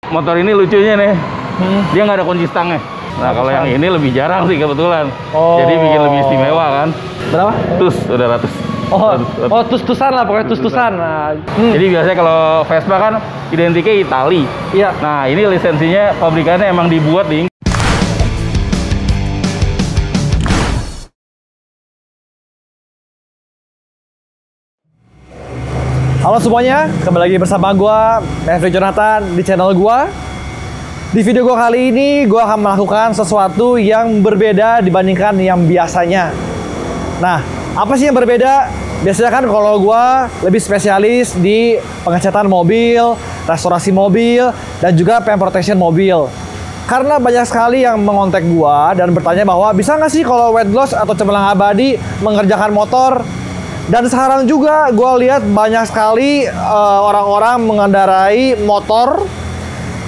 Motor ini lucunya nih, dia nggak ada kunci stangnya. Nah kalau yang ini lebih jarang sih kebetulan. Jadi bikin lebih istimewa kan. Berapa? Udah ratus. Tus-tusan lah, pokoknya tus-tusan. Nah, Jadi biasanya kalau Vespa kan identiknya Itali. Iya. Nah ini lisensinya pabrikannya emang dibuat di. Halo semuanya, kembali lagi bersama gua, Maverick Jonathan, di channel gua. Di video gua kali ini, gua akan melakukan sesuatu yang berbeda dibandingkan yang biasanya. Nah, apa sih yang berbeda? Biasanya kan kalau gua lebih spesialis di pengecatan mobil, restorasi mobil, dan juga paint protection mobil. Karena banyak sekali yang mengontak gua dan bertanya bahwa bisa nggak sih kalau wet gloss atau cemerlang abadi mengerjakan motor? Dan sekarang juga gue lihat banyak sekali orang-orang mengendarai motor,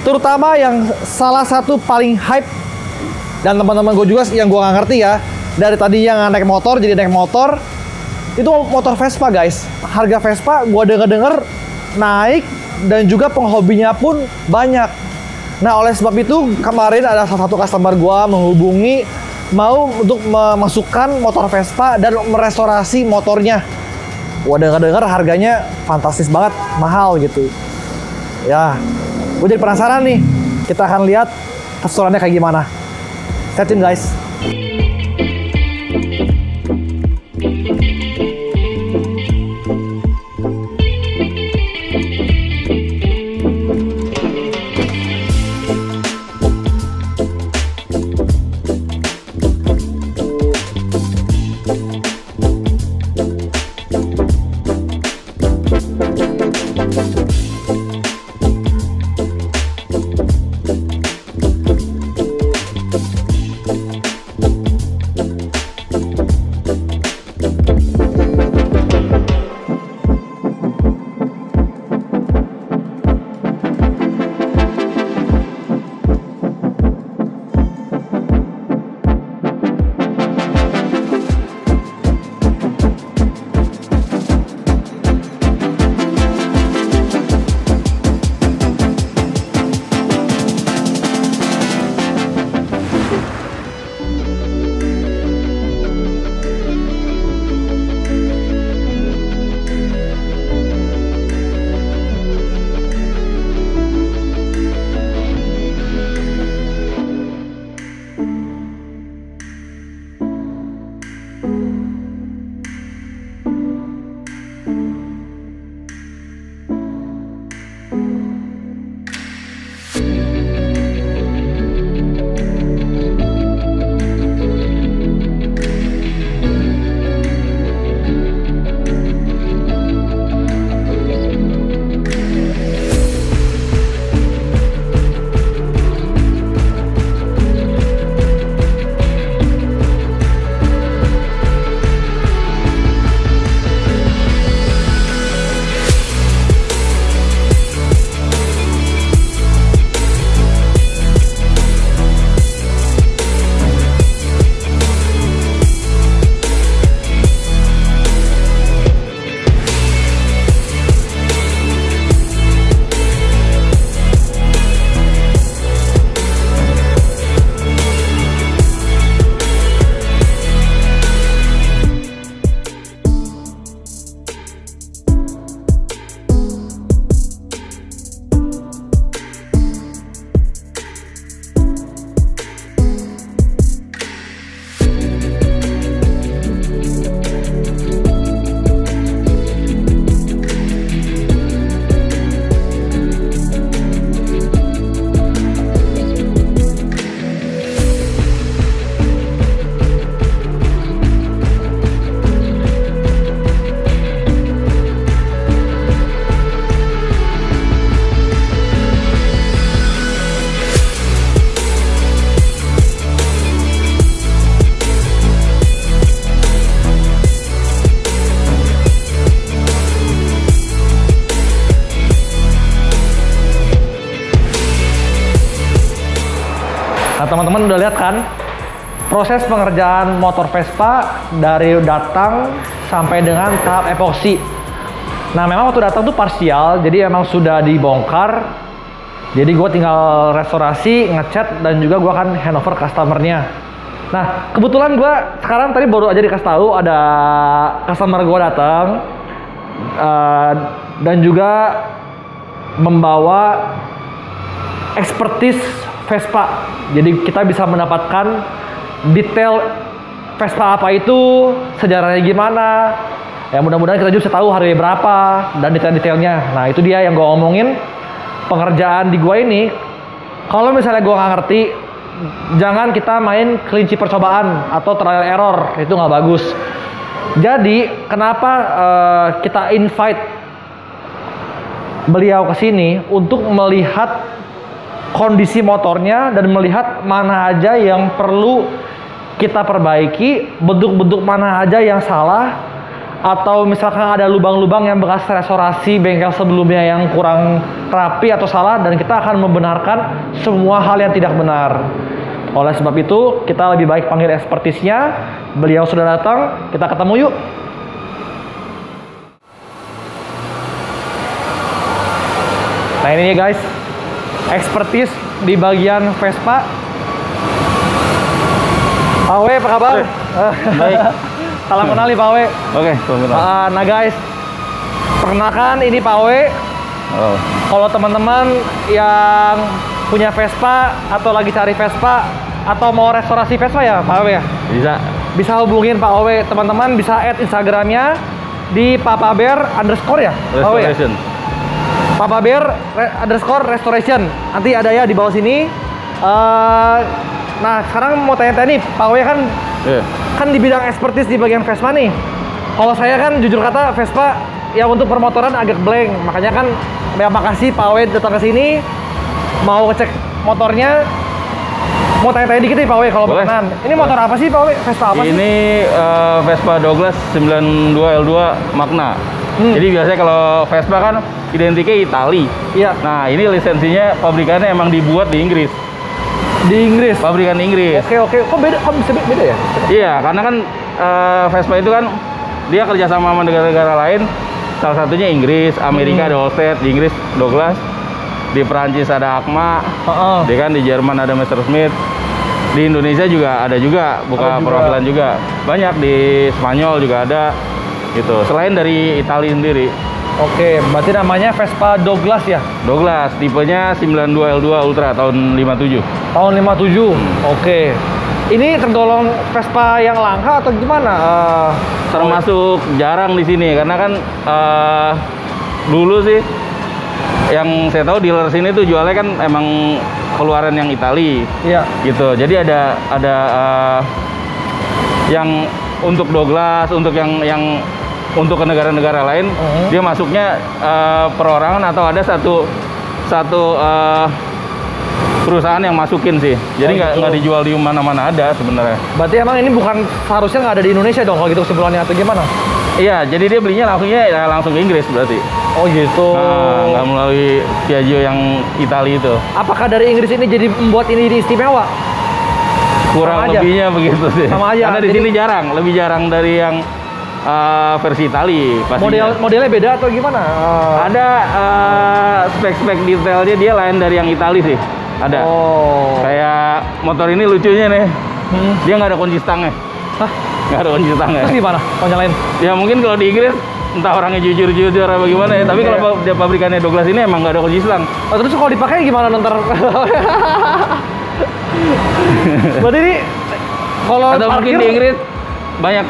terutama yang salah satu paling hype, dan teman-teman gue juga yang gue nggak ngerti ya, dari tadi yang naik motor jadi naik motor, itu motor Vespa guys. Harga Vespa gue denger naik dan juga penghobinya pun banyak. Nah oleh sebab itu kemarin ada salah satu customer gue menghubungi mau untuk memasukkan motor Vespa dan merestorasi motornya. Wah dengar harganya fantastis banget, mahal gitu. Ya, gue jadi penasaran nih. Kita akan lihat restorannya kayak gimana. Stay tune guys. Nah teman-teman udah lihat kan proses pengerjaan motor Vespa dari datang sampai dengan tahap epoksi. Nah memang waktu datang tuh parsial, jadi emang sudah dibongkar Jadi gue tinggal restorasi, ngecat, dan juga gue akan handover customernya. Nah, kebetulan gue sekarang tadi baru aja dikasih tahu ada customer gue datang dan juga membawa expertise Vespa. Jadi kita bisa mendapatkan detail Vespa apa itu, sejarahnya gimana. Ya mudah-mudahan kita juga bisa tahu harganya berapa dan detail-detailnya. Nah itu dia yang gue omongin. Pengerjaan di gua ini, kalau misalnya gua nggak ngerti, jangan kita main kelinci percobaan atau trial error, itu nggak bagus. Jadi kenapa kita invite beliau ke sini untuk melihat kondisi motornya dan melihat mana aja yang perlu kita perbaiki, bentuk-bentuk mana aja yang salah, atau misalkan ada lubang-lubang yang bekas restorasi bengkel sebelumnya yang kurang rapi atau salah, dan kita akan membenarkan semua hal yang tidak benar. Oleh sebab itu, kita lebih baik panggil expertise-nya. Beliau sudah datang, kita ketemu yuk. Nah ini guys, expertise di bagian Vespa. Pak W, apa kabar? Baik. Salam kenal nih Pak W. Oke, salam kenal. Nah guys, perkenalkan ini Pak W. Oh. Kalau teman-teman yang punya Vespa atau lagi cari Vespa atau mau restorasi Vespa ya Pak W ya? Bisa hubungin Pak W. Teman-teman bisa add Instagramnya di papabear_, ya? Restoration. papabear_restoration. Nanti ada ya di bawah sini. Nah sekarang mau tanya-tanya nih Pak W kan. Kan di bidang expertise di bagian Vespa nih. Kalau saya kan jujur kata Vespa ya untuk permotoran agak blank. Makanya kan ya makasih Pak W datang ke sini mau ngecek motornya. Mau tanya-tanya dikit nih Pak W kalau berkenan. Ini motor apa sih Pak W? Vespa apa sih? Ini Vespa Douglas 92L2 Magna. Jadi biasanya kalau Vespa kan identiknya Itali. Iya. Nah, ini lisensinya pabrikannya emang dibuat di Inggris. Di Inggris. Pabrikan Inggris. Oke. Kok beda? Kok bisa beda ya? Iya, karena kan Vespa itu kan dia kerjasama sama negara-negara lain. Salah satunya Inggris, Amerika ada Allstate, di Inggris Douglas, di Perancis ada Acma, di kan di Jerman ada Messerschmitt, di Indonesia juga ada juga buka perwakilan juga. Banyak di Spanyol juga ada gitu. Selain dari Italia sendiri. Oke, berarti namanya Vespa Douglas ya? Douglas, tipenya 92L2 Ultra tahun 57. Tahun 57. Oke. Ini tergolong Vespa yang langka atau gimana? Termasuk jarang di sini karena kan dulu sih yang saya tahu dealer sini tuh jualnya kan emang keluaran yang Itali. Iya. Gitu. Jadi ada yang untuk Douglas, untuk yang untuk ke negara-negara lain, dia masuknya perorangan atau ada satu perusahaan yang masukin sih. Jadi nggak dijual di mana-mana ada sebenarnya. Berarti emang ini bukan seharusnya nggak ada di Indonesia dong kalau gitu kesimpulannya atau gimana? Iya, jadi dia belinya langsung ke Inggris berarti. Oh gitu. Nggak melalui Piaggio yang Italia itu. Apakah dari Inggris ini jadi membuat ini istimewa? Kurang lebihnya begitu sih. Sama aja. Karena di sini lebih jarang dari yang versi Itali. Modelnya beda atau gimana? Ada spek-spek detailnya dia lain dari yang Itali sih. Ada. Kayak motor ini lucunya nih. Dia nggak ada kunci stangnya. Hah? Nggak ada kunci stangnya. Terus gimana? Mau nyalain? Ya mungkin kalau di Inggris entah orangnya jujur apa gimana ya. Tapi kalau dia pabrikannya Douglas ini emang nggak ada kunci stang. Oh, terus kalau dipakai gimana ntar? Berarti ini kalau atau mungkin di Inggris banyak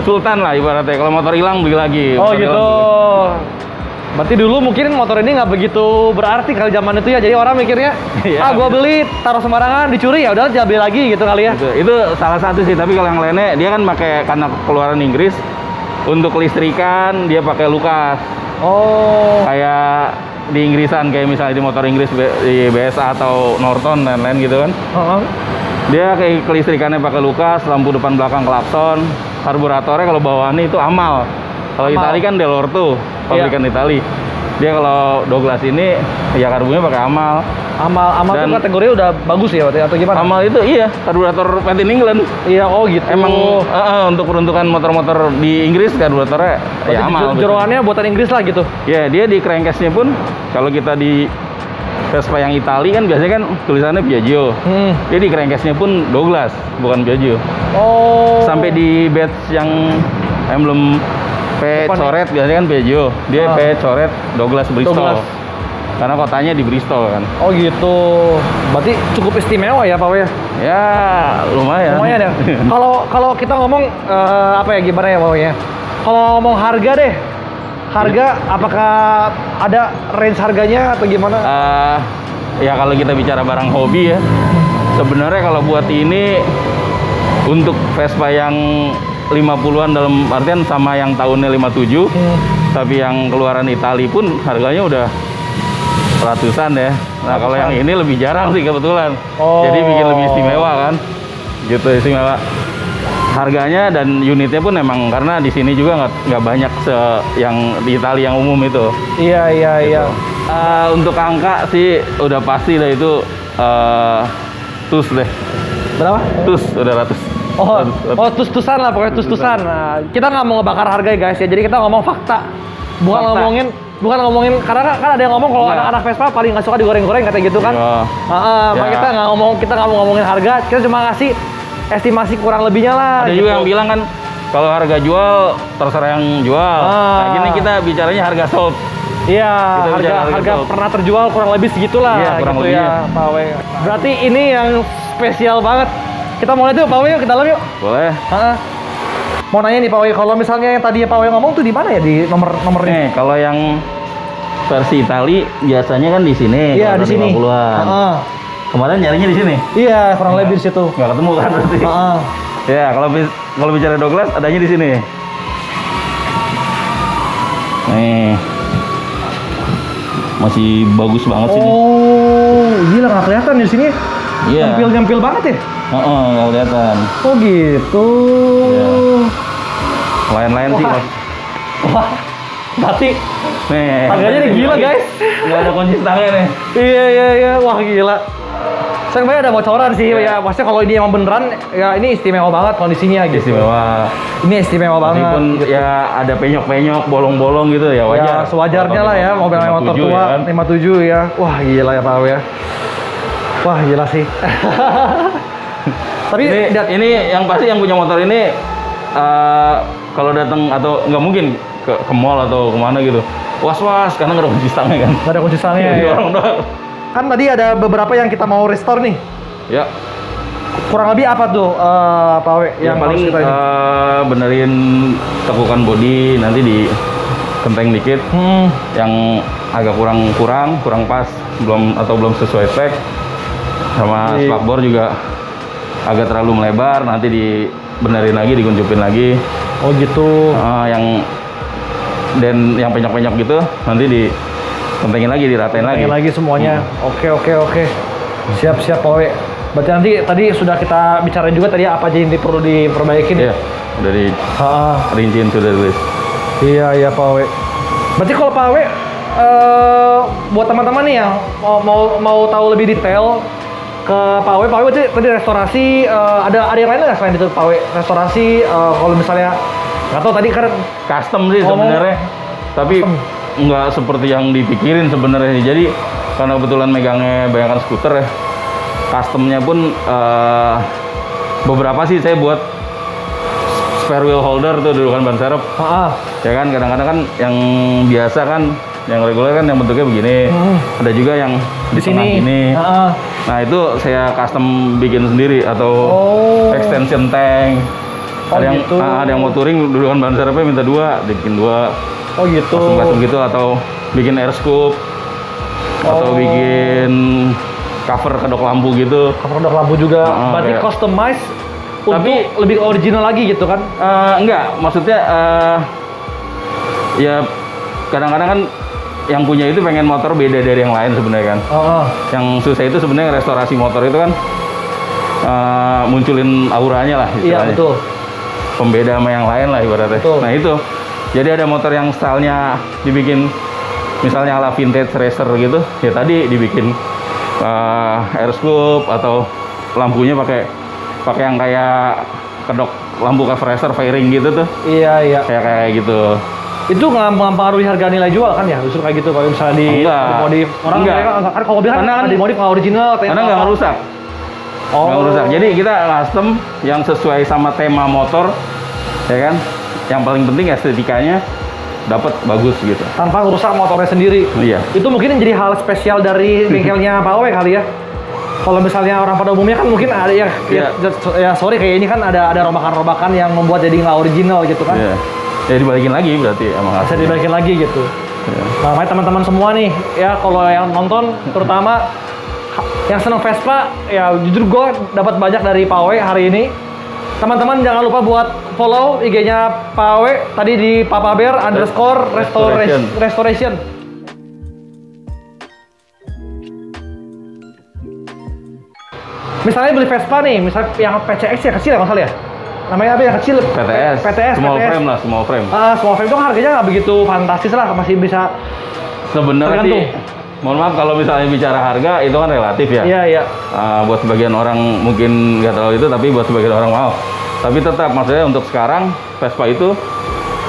sultan lah ibaratnya. Kalau motor hilang beli lagi. Oh gitu. Berarti dulu mungkin motor ini nggak begitu berarti kali zaman itu ya. Jadi orang mikirnya, gua beli taruh sembarangan dicuri ya udah jangan beli lagi gitu kali ya. Itu salah satu sih. Tapi kalau yang lainnya dia kan pakai karena keluaran Inggris untuk kelistrikan dia pakai Lucas. Oh. Kayak di Inggrisan kayak misalnya di motor Inggris di BSA atau Norton dan lain gitu kan. Dia kayak kelistrikannya pakai Lucas, lampu depan belakang klakson. Karburatornya kalau bawaannya itu Amal. Kalau Itali kan Dell'Orto, pabrikan Itali. Dia kalau Douglas ini ya karbunya pakai Amal. Amal itu kategorinya udah bagus ya atau gimana? Amal itu iya, karburator made in England. Iya, oh gitu. Emang untuk peruntukan motor-motor di Inggris karburatornya ya Amal. Jeroannya buatan Inggris lah gitu. Ya, dia di crankcase-nya pun kalau kita di Vespa yang Itali kan biasanya kan tulisannya Piaggio. Dia di crankcase-nya pun Douglas, bukan Piaggio. Oh. Sampai di badge yang emblem P coret biasanya kan Piaggio. Dia P coret Douglas Bristol. Karena kotanya di Bristol kan. Oh gitu. Berarti cukup istimewa ya Pak ya? Ya lumayan. Lumayan ya. Kalau kita ngomong apa ya, gimana ya Pak ya? Kalau ngomong harga deh, harga apakah ada range harganya atau gimana? Ya kalau kita bicara barang hobi ya, sebenarnya kalau buat ini untuk Vespa yang 50-an dalam artian sama yang tahunnya 57, tapi yang keluaran Itali pun harganya udah ratusan ya. Nah kalau yang ini lebih jarang sih kebetulan. Jadi bikin lebih istimewa kan, gitu istimewa. Harganya dan unitnya pun emang karena di sini juga nggak banyak yang di Italia yang umum itu. Iya iya. Untuk angka sih udah pasti lah itu tus deh. Berapa? Tus udah ratus. Tus-tusan lah pokoknya tus-tusan. Nah, kita nggak mau ngebakar harga ya guys ya. Jadi kita ngomong fakta. Bukan ngomongin karena kan ada yang ngomong kalau anak-anak Vespa paling nggak suka digoreng-goreng katanya gitu kan. Kita nggak mau ngomongin harga. Kita cuma ngasih estimasi kurang lebihnya lah. Ada gitu. juga yang bilang kan kalau harga jual terserah yang jual. Nah gini kita bicaranya harga sold. Iya, harga pernah terjual kurang lebih segitulah. Iya, kurang gitu lebihnya. ya, Pak W. Berarti ini yang spesial banget. Kita mau lihat yuk Pak W, yuk ke dalam yuk. Boleh. Mau nanya nih Pak W, kalau misalnya yang tadi Pak W ngomong tuh di mana ya di nomornya? Nih, kalau yang versi Itali biasanya kan di sini. Iya, di sini. 50-an. Kemarin nyarinya di sini. Iya, kurang lebih di situ. Nggak ketemu kan berarti. Ya, kalau bicara Douglas adanya di sini. Nih. Masih bagus banget sini. Oh, gila nggak kelihatan di sini. Iya. Nyempil banget ya? Nggak kelihatan. Oh gitu. Iya. Lain-lain sih. Wah, berarti nih, harganya nih gila guys. Nggak ada kunci stangnya nih. Iya. Wah gila. Sebenarnya ada bocoran sih ya. Maksudnya kalau ini emang beneran ya ini istimewa banget kondisinya gitu. Istimewa. Ini istimewa banget. Meskipun gitu. Ya ada penyok-penyok, bolong-bolong gitu ya wajar. Ya, sewajarnya lah ya mobil motor tua ya kan? 57 ya. Wah gila ya Pak ya. Wah gila sih. Tapi ini yang pasti yang punya motor ini kalau datang atau nggak mungkin ke mall atau kemana gitu. Was-was karena nggak ada kunci stangnya kan. Nggak ada kunci stangnya ya. Orang doang. Kan tadi ada beberapa yang kita mau restore nih. Ya. Kurang lebih apa tuh Pak W? Yang paling benerin tekukan bodi nanti di kenteng dikit. Yang agak kurang pas belum sesuai spek. Sama spakbor juga agak terlalu melebar, nanti dibenerin lagi, dikuncupin lagi. Oh gitu. Yang penyok-penyok gitu nanti dikentengin lagi, diratain lagi semuanya. Oke. Siap Pak W. Berarti nanti tadi sudah kita bicarain juga tadi apa aja yang perlu diperbaikin. Iya, udah rinciin sudah tulis. Iya Pak W. Berarti kalau Pak W buat teman-teman nih yang mau tahu lebih detail ke Pak W tadi restorasi ada yang lain nggak selain itu Pak W? Restorasi kalau misalnya nggak tahu tadi kan custom sih sebenarnya, tapi nggak seperti yang dipikirin sebenarnya. Jadi karena kebetulan megangnya banyakan skuter ya, customnya pun beberapa sih saya buat spare wheel holder tuh dulu kan ban serep. Ya kan kadang-kadang kan yang biasa kan yang reguler kan yang bentuknya begini. Ada juga yang di sini ini. Nah itu saya custom bikin sendiri atau extension tank. Ada yang mau touring dulu kan ban serepnya minta 2, dibikin 2. Oh gitu. Custom gitu atau bikin air scoop atau bikin cover kedok lampu gitu. Cover kedok lampu juga. Berarti customize tapi lebih original lagi gitu kan? Enggak, maksudnya ya kadang-kadang kan yang punya itu pengen motor beda dari yang lain sebenarnya kan. Yang susah itu sebenarnya restorasi motor itu kan munculin auranya lah istilahnya. Iya betul. Pembeda sama yang lain lah ibaratnya. Betul. Nah itu, jadi ada motor yang stylenya dibikin misalnya ala vintage racer gitu, ya tadi dibikin air scoop atau lampunya pakai yang kayak kedok lampu cover racer fairing gitu tuh. Iya. Kayak gitu. itu nggak mempengaruhi harga nilai jual kan ya? Justru kayak gitu kalau misalnya dimodif. Orang kan kalau mobil kan dimodif nggak original. Karena nggak ngerusak. Nggak ngerusak. Jadi kita custom yang sesuai sama tema motor, ya kan? Yang paling penting estetikanya dapat bagus gitu. Tanpa ngerusak motornya sendiri. Iya. Itu mungkin jadi hal spesial dari bengkelnya Pak Owe kali ya. Kalau misalnya orang pada umumnya kan mungkin ada ya sorry kayak ini kan ada robakan-robakan yang membuat jadi nggak original gitu kan. Iya. Ya dibalikin lagi berarti emang bisa dibalikin lagi gitu. Iya. Nah, makanya teman-teman semua nih ya kalau yang nonton terutama yang senang Vespa ya jujur gue dapat banyak dari Pak Owe hari ini. Teman-teman jangan lupa buat follow IG-nya Pak Owe tadi di papabear_restoration. Misalnya beli Vespa nih, misalnya yang PCX ya kecil ya kalau salah ya? Namanya apa yang kecil? PTS. Small frame lah, small frame. Small frame itu harganya nggak begitu fantastis lah, masih bisa. Sebenarnya sih, mohon maaf kalau misalnya bicara harga itu kan relatif ya. Iya. Buat sebagian orang mungkin nggak terlalu itu, tapi buat sebagian orang wow. Tapi tetap maksudnya untuk sekarang Vespa itu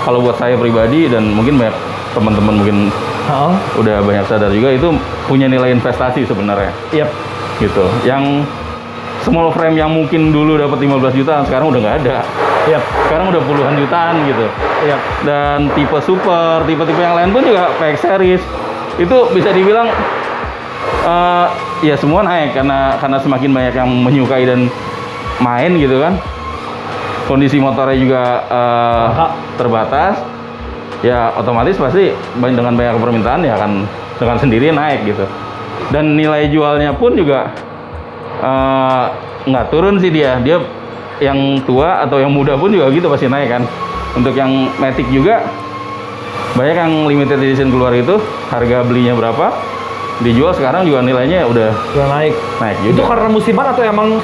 kalau buat saya pribadi dan mungkin banyak teman-teman mungkin udah banyak sadar juga itu punya nilai investasi sebenarnya. Yap. Gitu. Yang small frame yang mungkin dulu dapat 15 jutaan sekarang udah nggak ada. Yap. Sekarang udah puluhan jutaan gitu. Yap. Dan tipe super, tipe-tipe yang lain pun juga PX series itu bisa dibilang ya semua naik karena semakin banyak yang menyukai dan main gitu kan. Kondisi motornya juga terbatas. Ya otomatis pasti dengan banyak permintaan ya akan dengan sendiri naik gitu. Dan nilai jualnya pun juga nggak turun sih dia yang tua atau yang muda pun juga gitu pasti naik kan. Untuk yang Matic juga banyak yang limited edition keluar itu harga belinya berapa dijual sekarang juga nilainya udah naik juga. Itu karena musiman atau emang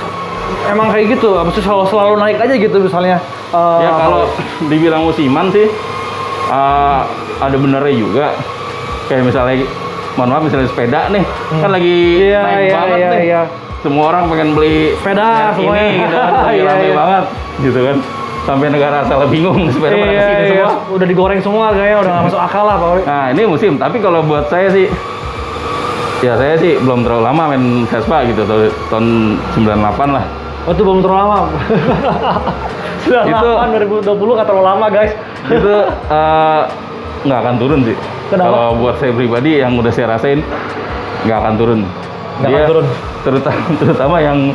kayak gitu? Maksudnya selalu naik aja gitu misalnya? Ya kalau dibilang musiman sih ada benernya juga. Kayak misalnya mohon maaf misalnya sepeda nih kan lagi naik banget nih. Iya. Semua orang pengen beli sepeda ini gitu kan, lagi rame banget gitu kan. Sampai negara asal bingung sepeda pada kesini semua. Udah digoreng semua kayaknya udah nggak masuk akal lah Pak. Nah ini musim, tapi kalau buat saya sih ya saya sih belum terlalu lama main Vespa gitu, tahun 98 lah. Oh itu belum terlalu lama. 98, 2020 nggak terlalu lama guys. Itu nggak akan turun sih. Kalau buat saya pribadi yang udah saya rasain nggak akan turun. Dia turun. Terutama yang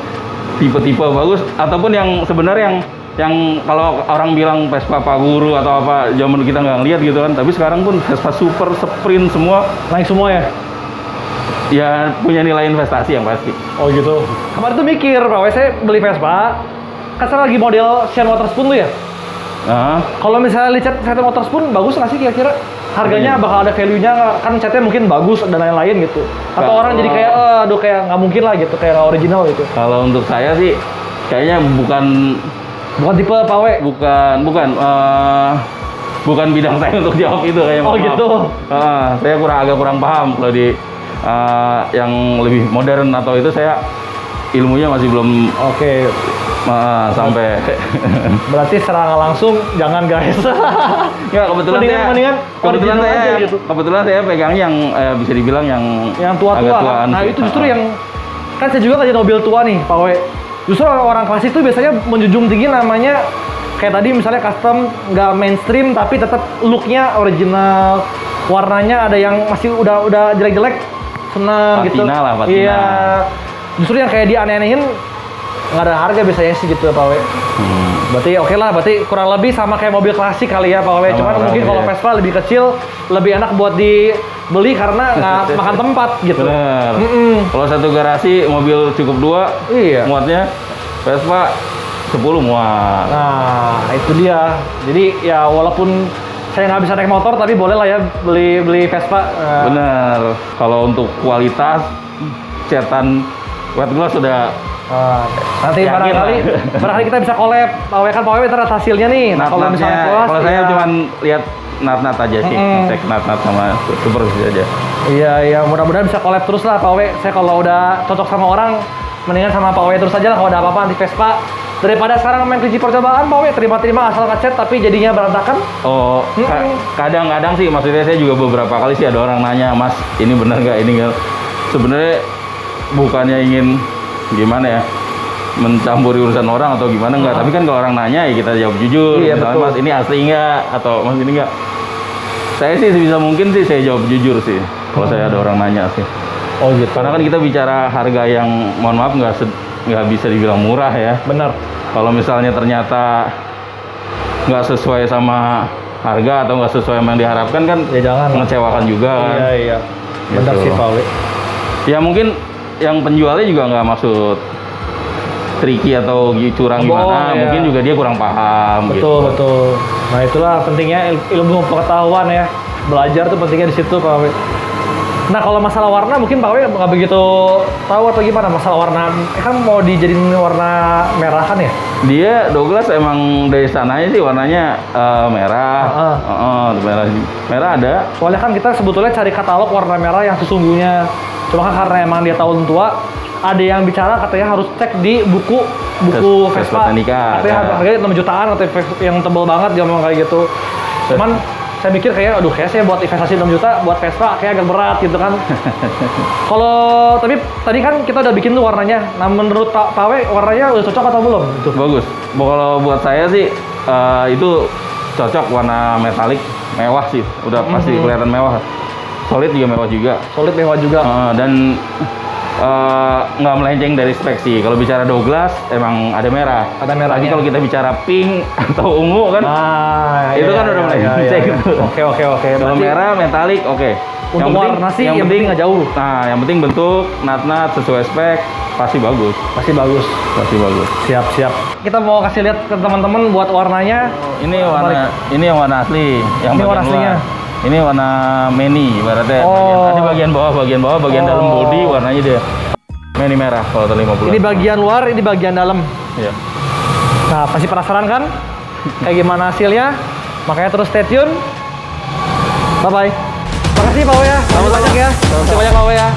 tipe-tipe bagus ataupun yang sebenarnya yang kalau orang bilang Vespa Pak Guru atau apa zaman kita nggak ngeliat gitu kan, tapi sekarang pun Vespa Super, Sprint semua naik semua ya. Ya punya nilai investasi yang pasti. Oh gitu. Kemarin tuh mikir Pak Owe saya beli Vespa, kan saya lagi model Shine Waterspoon tuh ya. Kalau misalnya lihat Shine Waterspoon bagus nggak sih kira-kira? Harganya bakal ada value-nya kan, catnya mungkin bagus dan lain-lain gitu. Atau orang jadi kayak aduh kayak nggak mungkin lah gitu, kayak nggak original gitu. Kalau untuk saya sih kayaknya bukan tipe Pak Owe. Bukan bidang saya untuk jawab itu kayaknya. Oh gitu. Saya agak kurang paham kalau di yang lebih modern atau itu saya ilmunya masih belum sampai. Berarti secara langsung jangan guys. Ya kebetulan saya pegangnya yang bisa dibilang yang tua-tua. Nah itu justru yang kan saya juga kerja mobil tua nih Pak Owe. Justru orang klasik itu biasanya menjunjung tinggi namanya kayak tadi misalnya custom, nggak mainstream tapi tetap looknya original, warnanya ada yang masih udah jelek-jelek seneng gitu. Patina. Iya. Justru yang kayak dianeh-anehin nggak ada harga biasanya sih gitu Pak Owe. Berarti oke lah, berarti kurang lebih sama kayak mobil klasik kali ya Pak Owe. Cuman mungkin kalau Vespa lebih kecil, lebih enak buat dibeli karena nggak makan tempat gitu. Bener. Kalau satu garasi mobil cukup 2, muatnya Vespa 10 muat. Nah itu dia. Jadi ya walaupun saya nggak bisa naik motor, tapi boleh lah ya beli Vespa. Bener. Kalau untuk kualitas, cetan wet gloss sudah nanti barangkali kita bisa collab. Pak Owe kan Pak Owe ntar hasilnya nih. Nah kalau misalnya kalau saya cuma lihat nat aja sih, cek nat sama super aja. Iya mudah-mudahan bisa collab terus lah Pak Owe. Saya kalau udah cocok sama orang mendingan sama Pak Owe terus aja lah. Kalau ada apa-apa nanti Vespa Daripada sekarang main kunci percobaan, Pak We, terima-terima asal ngechat tapi jadinya berantakan. Oh, kadang-kadang sih, maksudnya saya juga beberapa kali sih ada orang nanya, Mas, ini bener nggak, ini nggak. Sebenarnya bukannya ingin gimana ya, mencampuri urusan orang atau gimana nggak. Tapi kan kalau orang nanya ya kita jawab jujur. Iya, Misalnya, betul. Mas ini asli nggak, atau Mas ini nggak. Saya sih sebisa mungkin sih saya jawab jujur sih. Kalau saya ada orang nanya sih. Oh gitu. Karena kan kita bicara harga yang mohon maaf nggak bisa dibilang murah ya. Bener. Kalau misalnya ternyata nggak sesuai sama harga atau nggak sesuai sama yang diharapkan kan Ya jangan. mengecewakan juga kan. Iya, iya. Bener Gitu. sih, Pak We. Ya mungkin yang penjualnya juga nggak maksud tricky atau curang gimana, iya. mungkin juga dia kurang paham. Betul, gitu. betul. Nah, itulah pentingnya ilmu pengetahuan ya. Belajar tuh pentingnya di situ, Pak We. Nah, kalau masalah warna mungkin Pak We nggak begitu tahu atau gimana masalah warna. Kan mau dijadiin warna merahan ya? Dia Douglas emang dari sananya sih warnanya merah. Merah ada. Soalnya kan kita sebetulnya cari katalog warna merah yang sesungguhnya. Cuma kan karena emang dia tahun tua, ada yang bicara katanya harus cek di buku Vespa. Technica. Katanya harganya 6 jutaan atau yang tebel banget dia ngomong kayak gitu. Cuman saya mikir kayak saya buat investasi 6 juta buat Vespa kayak agak berat gitu kan. Tapi tadi kan kita udah bikin tuh warnanya. Nah, menurut Pak We warnanya udah cocok atau belum? Itu Bagus. Kalau buat saya sih itu cocok warna metalik, mewah sih. Udah pasti kelihatan mewah. Solid juga mewah juga. solid mewah juga. Dan nggak melenceng dari spek sih. Kalau bicara Douglas emang ada merah. Ada merahnya. Tapi kalau kita bicara pink atau ungu kan, Nah, itu kan udah melenceng gitu. Oke. Kalau Berarti merah metalik oke. untuk warna sih yang penting nggak jauh. Nah, yang penting bentuk, nat sesuai spek pasti bagus. Pasti bagus. Pasti bagus. Siap. Kita mau kasih lihat ke teman-teman buat warnanya. Ini yang warna asli, yang Ini bagian warna aslinya. luar. Ini warna mini, ibaratnya. Oh. Tadi bagian bawah, bagian dalam body warnanya dia mini merah kalau 50. Ini bagian luar, ini bagian dalam. Iya. Nah, pasti penasaran kan? Kayak gimana hasilnya? Makanya terus stay tune. Bye-bye. Makasih Pak We ya. Terima kasih banyak ya. Terima kasih banyak Pak We ya.